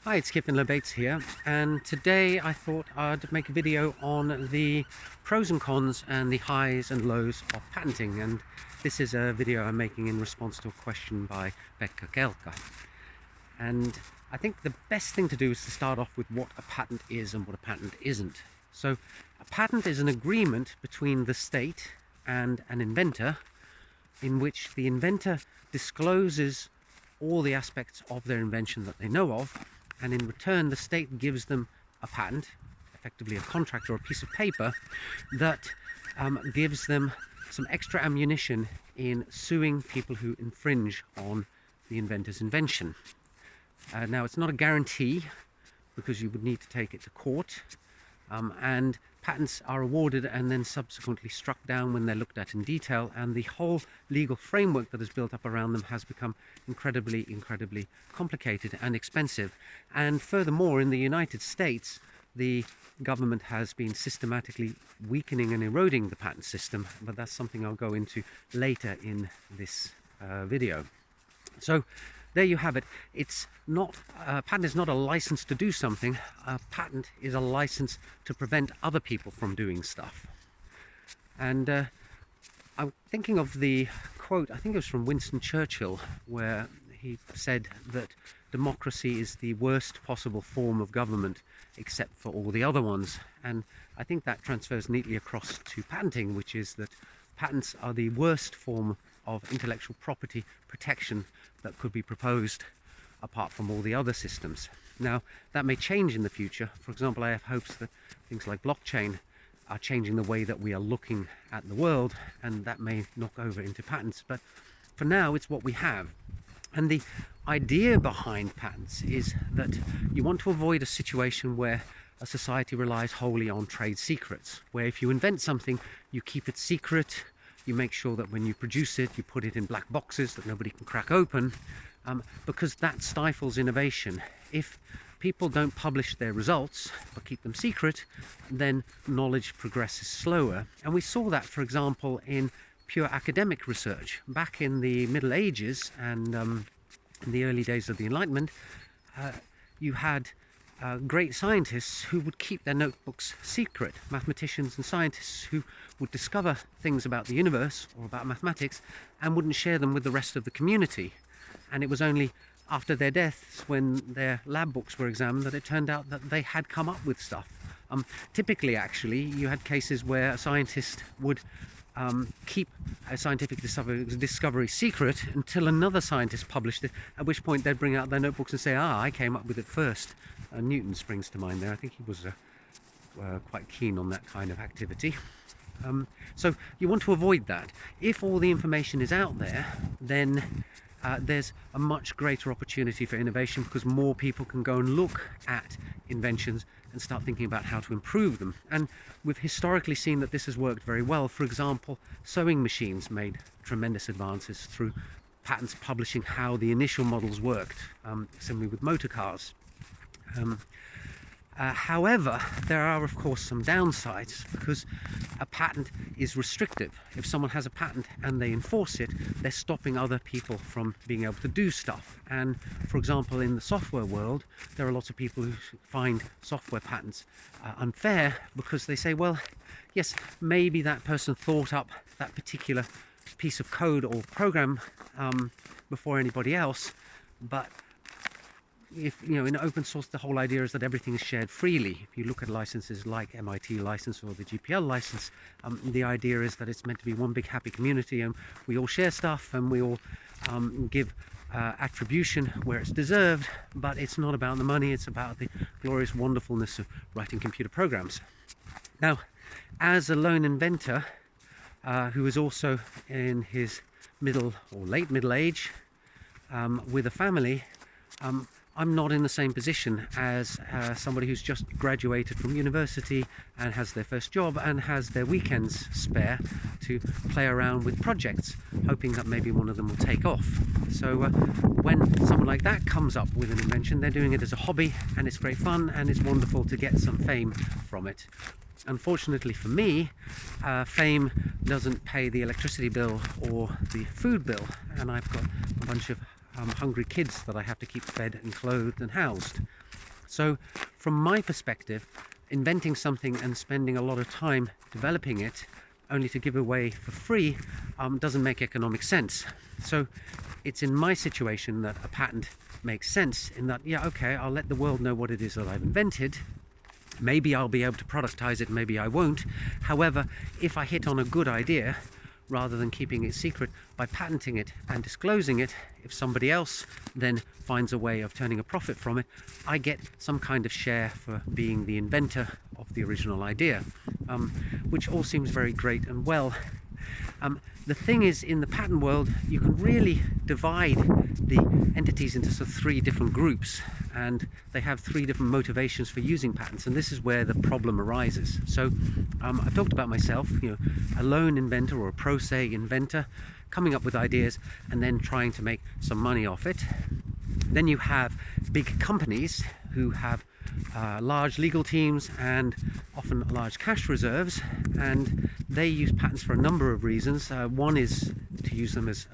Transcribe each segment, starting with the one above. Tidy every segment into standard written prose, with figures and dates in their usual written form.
Hi, it's Kip and Lebates here, and today I thought I'd make a video on the pros and cons and the highs and lows of patenting. And this is a video I'm making in response to a question by Becca Gelka. And I think the best thing to do is to start off with what a patent is and what a patent isn't. So a patent is an agreement between the state and an inventor in which the inventor discloses all the aspects of their invention that they know of, and in return the state gives them a patent, effectively a contract or a piece of paper that gives them some extra ammunition in suing people who infringe on the inventor's invention. Now, it's not a guarantee, because you would need to take it to court, and patents are awarded and then subsequently struck down when they're looked at in detail, and the whole legal framework that is built up around them has become incredibly complicated and expensive. And furthermore, in the United States, the government has been systematically weakening and eroding the patent system, but that's something I'll go into later in this video. So there you have it. It's not a patent is not a license to do something. A patent is a license to prevent other people from doing stuff. And I'm thinking of the quote, I think it was from Winston Churchill, where he said that democracy is the worst possible form of government except for all the other ones. And I think that transfers neatly across to patenting, which is that patents are the worst form of intellectual property protection that could be proposed, apart from all the other systems. Now, that may change in the future. For example, I have hopes that things like blockchain are changing the way that we are looking at the world, and that may knock over into patents. But for now, it's what we have. And the idea behind patents is that you want to avoid a situation where a society relies wholly on trade secrets, where if you invent something, you keep it secret. You make sure that when you produce it, you put it in black boxes that nobody can crack open, because that stifles innovation. If people don't publish their results but keep them secret, then knowledge progresses slower. And we saw that, for example, in pure academic research. Back in the Middle Ages and in the early days of the Enlightenment, you had great scientists who would keep their notebooks secret, mathematicians and scientists who would discover things about the universe or about mathematics and wouldn't share them with the rest of the community. And it was only after their deaths, when their lab books were examined, that it turned out that they had come up with stuff. Typically, actually, you had cases where a scientist would keep a scientific discovery secret until another scientist published it, at which point they'd bring out their notebooks and say, I came up with it first. Newton springs to mind there. I think he was quite keen on that kind of activity. So you want to avoid that. If all the information is out there, then there's a much greater opportunity for innovation, because more people can go and look at inventions and start thinking about how to improve them. And we've historically seen that this has worked very well. For example, sewing machines made tremendous advances through patents publishing how the initial models worked, similarly with motor cars. However, there are of course some downsides, because a patent is restrictive. If someone has a patent and they enforce it, they're stopping other people from being able to do stuff. And for example, in the software world, there are lots of people who find software patents unfair, because they say, well, yes, maybe that person thought up that particular piece of code or program before anybody else, but if in open source, the whole idea is that everything is shared freely. If you look at licenses like MIT license or the GPL license, the idea is that it's meant to be one big happy community, and we all share stuff and we all give attribution where it's deserved. But it's not about the money, it's about the glorious wonderfulness of writing computer programs. Now, as a lone inventor who is also in his middle or late middle age with a family, I'm not in the same position as somebody who's just graduated from university and has their first job and has their weekends spare to play around with projects, hoping that maybe one of them will take off. So when someone like that comes up with an invention, they're doing it as a hobby, and it's great fun and it's wonderful to get some fame from it. Unfortunately for me, fame doesn't pay the electricity bill or the food bill, and I've got a bunch of hungry kids that I have to keep fed and clothed and housed. So from my perspective, inventing something and spending a lot of time developing it only to give away for free doesn't make economic sense. So it's in my situation that a patent makes sense, in that, yeah, okay, I'll let the world know what it is that I've invented. Maybe I'll be able to productize it, maybe I won't. However, if I hit on a good idea, rather than keeping it secret, by patenting it and disclosing it, if somebody else then finds a way of turning a profit from it, I get some kind of share for being the inventor of the original idea, which all seems very great and well. The thing is, in the patent world, you can really divide the entities into sort of three different groups, and they have three different motivations for using patents, and this is where the problem arises. So I've talked about myself, a lone inventor or a pro se inventor, coming up with ideas and then trying to make some money off it. Then you have big companies who have large legal teams and often large cash reserves, and they use patents for a number of reasons. One is to use them as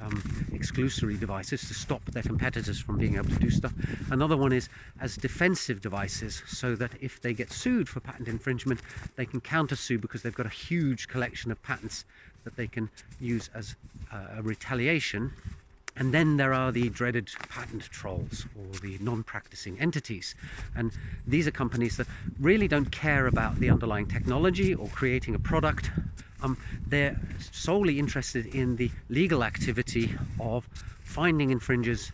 exclusory devices to stop their competitors from being able to do stuff. Another one is as defensive devices, so that if they get sued for patent infringement, they can counter-sue because they've got a huge collection of patents that they can use as a retaliation. And then there are the dreaded patent trolls, or the non-practicing entities. And these are companies that really don't care about the underlying technology or creating a product. They're solely interested in the legal activity of finding infringers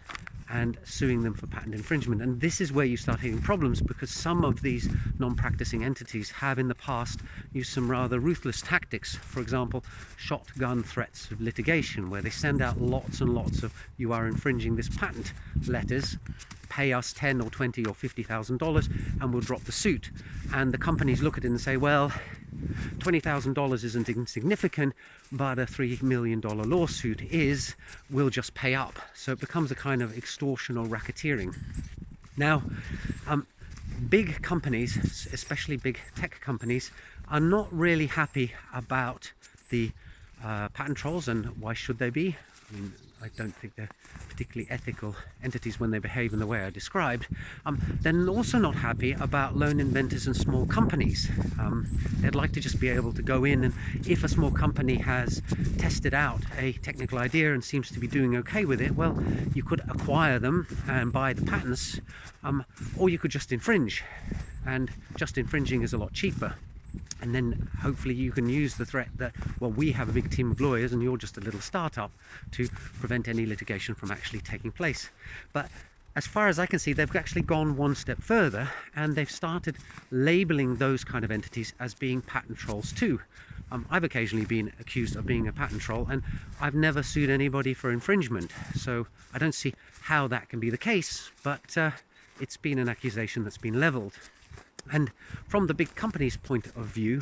and suing them for patent infringement. And this is where you start hitting problems, because some of these non-practicing entities have in the past used some rather ruthless tactics. For example, shotgun threats of litigation, where they send out lots and lots of "you are infringing this patent" letters, pay us $10 or $20 or $50,000 and we'll drop the suit. And the companies look at it and say, well, $20,000 isn't insignificant, but a $3 million lawsuit is, we'll just pay up. So it becomes a kind of extortion or racketeering. Now, big companies, especially big tech companies, are not really happy about the patent trolls, and why should they be? I mean, I don't think they're particularly ethical entities when they behave in the way I described. They're also not happy about lone inventors and small companies. They'd like to just be able to go in, and if a small company has tested out a technical idea and seems to be doing okay with it, well, you could acquire them and buy the patents, or you could just infringe. And just infringing is a lot cheaper. And then hopefully you can use the threat that, well, we have a big team of lawyers and you're just a little startup, to prevent any litigation from actually taking place. But as far as I can see, they've actually gone one step further, and they've started labeling those kind of entities as being patent trolls too. I've occasionally been accused of being a patent troll, and I've never sued anybody for infringement, so I don't see how that can be the case, but it's been an accusation that's been leveled. And from the big company's point of view,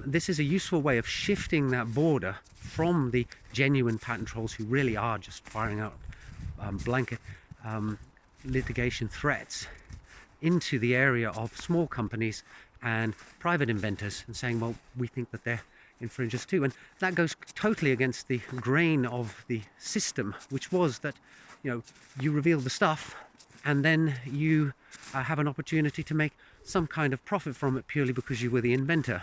this is a useful way of shifting that border from the genuine patent trolls who really are just firing out blanket litigation threats into the area of small companies and private inventors, and saying, well, we think that they're infringers too. And that goes totally against the grain of the system, which was that, you reveal the stuff and then you have an opportunity to make some kind of profit from it purely because you were the inventor.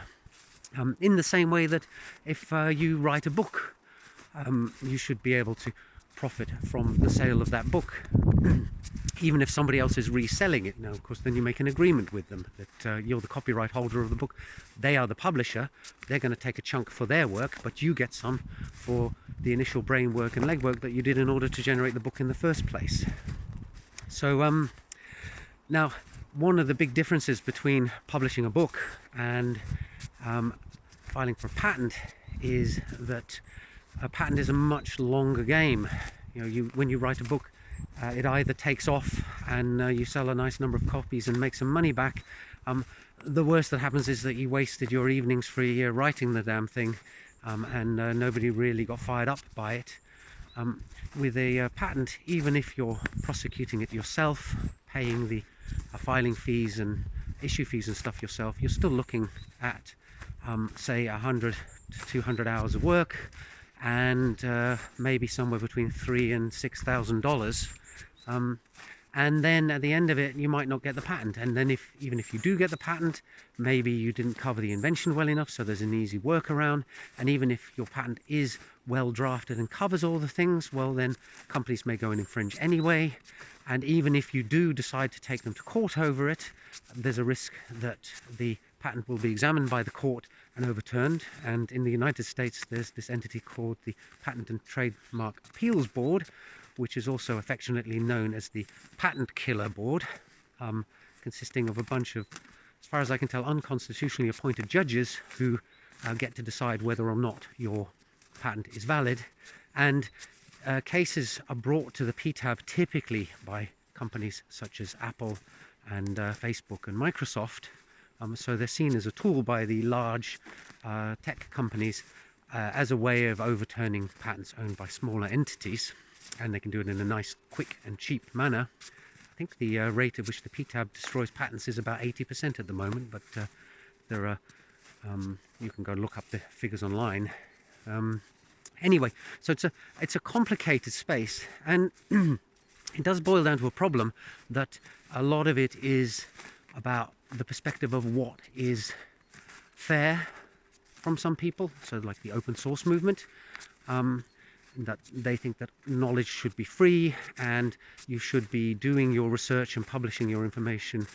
In the same way that if you write a book, you should be able to profit from the sale of that book, even if somebody else is reselling it. Now, of course, then you make an agreement with them that you're the copyright holder of the book, they are the publisher, they're going to take a chunk for their work, but you get some for the initial brain work and legwork that you did in order to generate the book in the first place. So now, one of the big differences between publishing a book and filing for a patent is that a patent is a much longer game. When you write a book, it either takes off and you sell a nice number of copies and make some money back. The worst that happens is that you wasted your evenings for a year writing the damn thing, and nobody really got fired up by it. With a patent, even if you're prosecuting it yourself, paying the filing fees and issue fees and stuff yourself, you're still looking at say 100 to 200 hours of work, and maybe somewhere between $3,000 and $6,000. and then at the end of it you might not get the patent, and then even if you do get the patent, maybe you didn't cover the invention well enough, so there's an easy workaround. And even if your patent is well drafted and covers all the things, well, then companies may go and infringe anyway. And even if you do decide to take them to court over it, there's a risk that the patent will be examined by the court and overturned. And in the United States, there's this entity called the Patent and Trademark Appeals Board, which is also affectionately known as the Patent Killer Board, consisting of a bunch of, as far as I can tell, unconstitutionally appointed judges who get to decide whether or not your patent is valid. And cases are brought to the PTAB typically by companies such as Apple and Facebook and Microsoft. So they're seen as a tool by the large tech companies as a way of overturning patents owned by smaller entities, and they can do it in a nice, quick and cheap manner. I think the rate at which the PTAB destroys patents is about 80% at the moment, but there are you can go look up the figures online. Anyway, so it's a complicated space, and it does boil down to a problem that a lot of it is about the perspective of what is fair from some people, so like the open source movement, that they think that knowledge should be free and you should be doing your research and publishing your information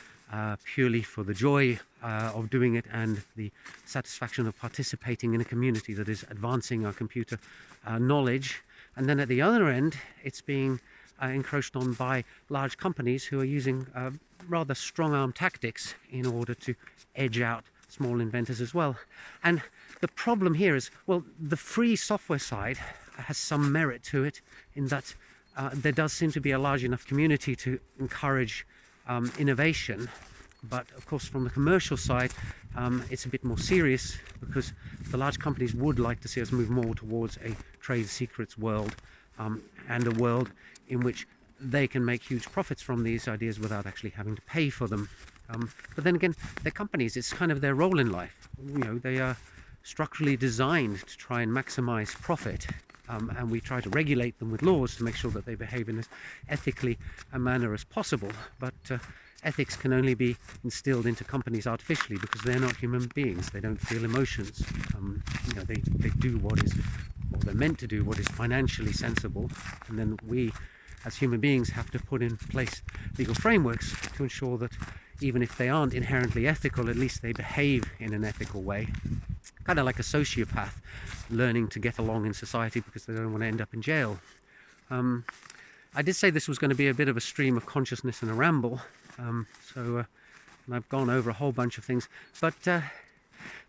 purely for the joy of doing it and the satisfaction of participating in a community that is advancing our computer knowledge. And then at the other end, it's being encroached on by large companies who are using rather strong-arm tactics in order to edge out small inventors as well. And the problem here is, well, the free software side has some merit to it in that there does seem to be a large enough community to encourage innovation. But of course, from the commercial side, it's a bit more serious, because the large companies would like to see us move more towards a trade secrets world, and a world in which they can make huge profits from these ideas without actually having to pay for them. But then again, they're companies, it's kind of their role in life. You know, they are structurally designed to try and maximize profit, and we try to regulate them with laws to make sure that they behave in as ethically a manner as possible. But ethics can only be instilled into companies artificially, because they're not human beings. They don't feel emotions. You know, they do what is, or they're meant to do what is financially sensible, and then we as human beings have to put in place legal frameworks to ensure that even if they aren't inherently ethical, at least they behave in an ethical way. Kind of like a sociopath learning to get along in society because they don't want to end up in jail. I did say this was going to be a bit of a stream of consciousness and a ramble, and I've gone over a whole bunch of things, but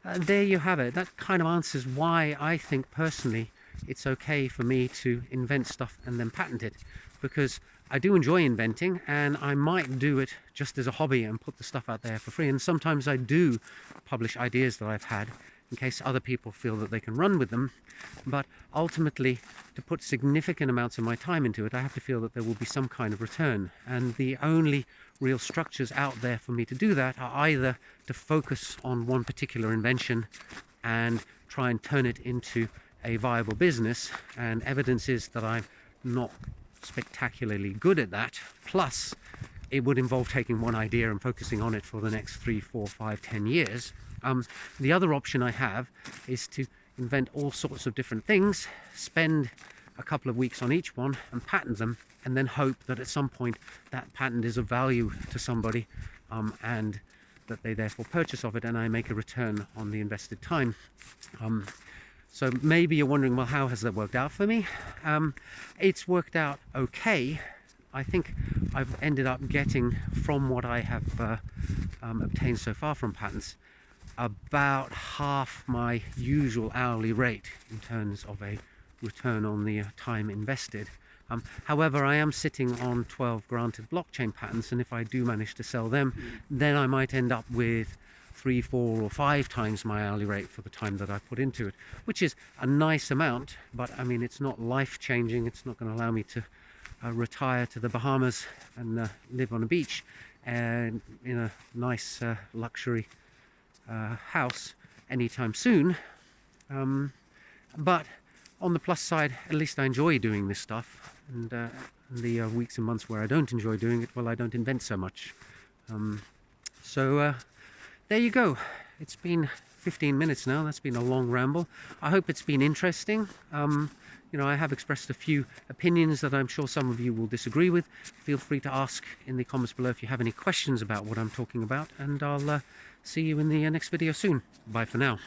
there you have it. That kind of answers why I think personally it's okay for me to invent stuff and then patent it, because I do enjoy inventing, and I might do it just as a hobby and put the stuff out there for free. And sometimes I do publish ideas that I've had in case other people feel that they can run with them. But ultimately, to put significant amounts of my time into it, I have to feel that there will be some kind of return. And the only real structures out there for me to do that are either to focus on one particular invention and try and turn it into a viable business, and evidence is that I'm not spectacularly good at that. Plus, it would involve taking one idea and focusing on it for the next 3, 4, 5, 10 years. The other option I have is to invent all sorts of different things, spend a couple of weeks on each one and patent them, and then hope that at some point that patent is of value to somebody, and that they therefore purchase of it, and I make a return on the invested time. So maybe you're wondering, well, how has that worked out for me? It's worked out okay. I think I've ended up getting, from what I have obtained so far from patents, about half my usual hourly rate in terms of a return on the time invested. However, I am sitting on 12 granted blockchain patents, and if I do manage to sell them, then I might end up with 3, 4 or 5 times my hourly rate for the time that I put into it, which is a nice amount, but I mean, it's not life-changing. It's not going to allow me to retire to the Bahamas and live on a beach and in a nice luxury house anytime soon. But on the plus side, at least I enjoy doing this stuff, and The weeks and months where I don't enjoy doing it, well, I don't invent so much. There you go. It's been 15 minutes now. That's been a long ramble. I hope it's been interesting. You know, I have expressed a few opinions that I'm sure some of you will disagree with. Feel free to ask in the comments below if you have any questions about what I'm talking about, and I'll see you in the next video soon. Bye for now.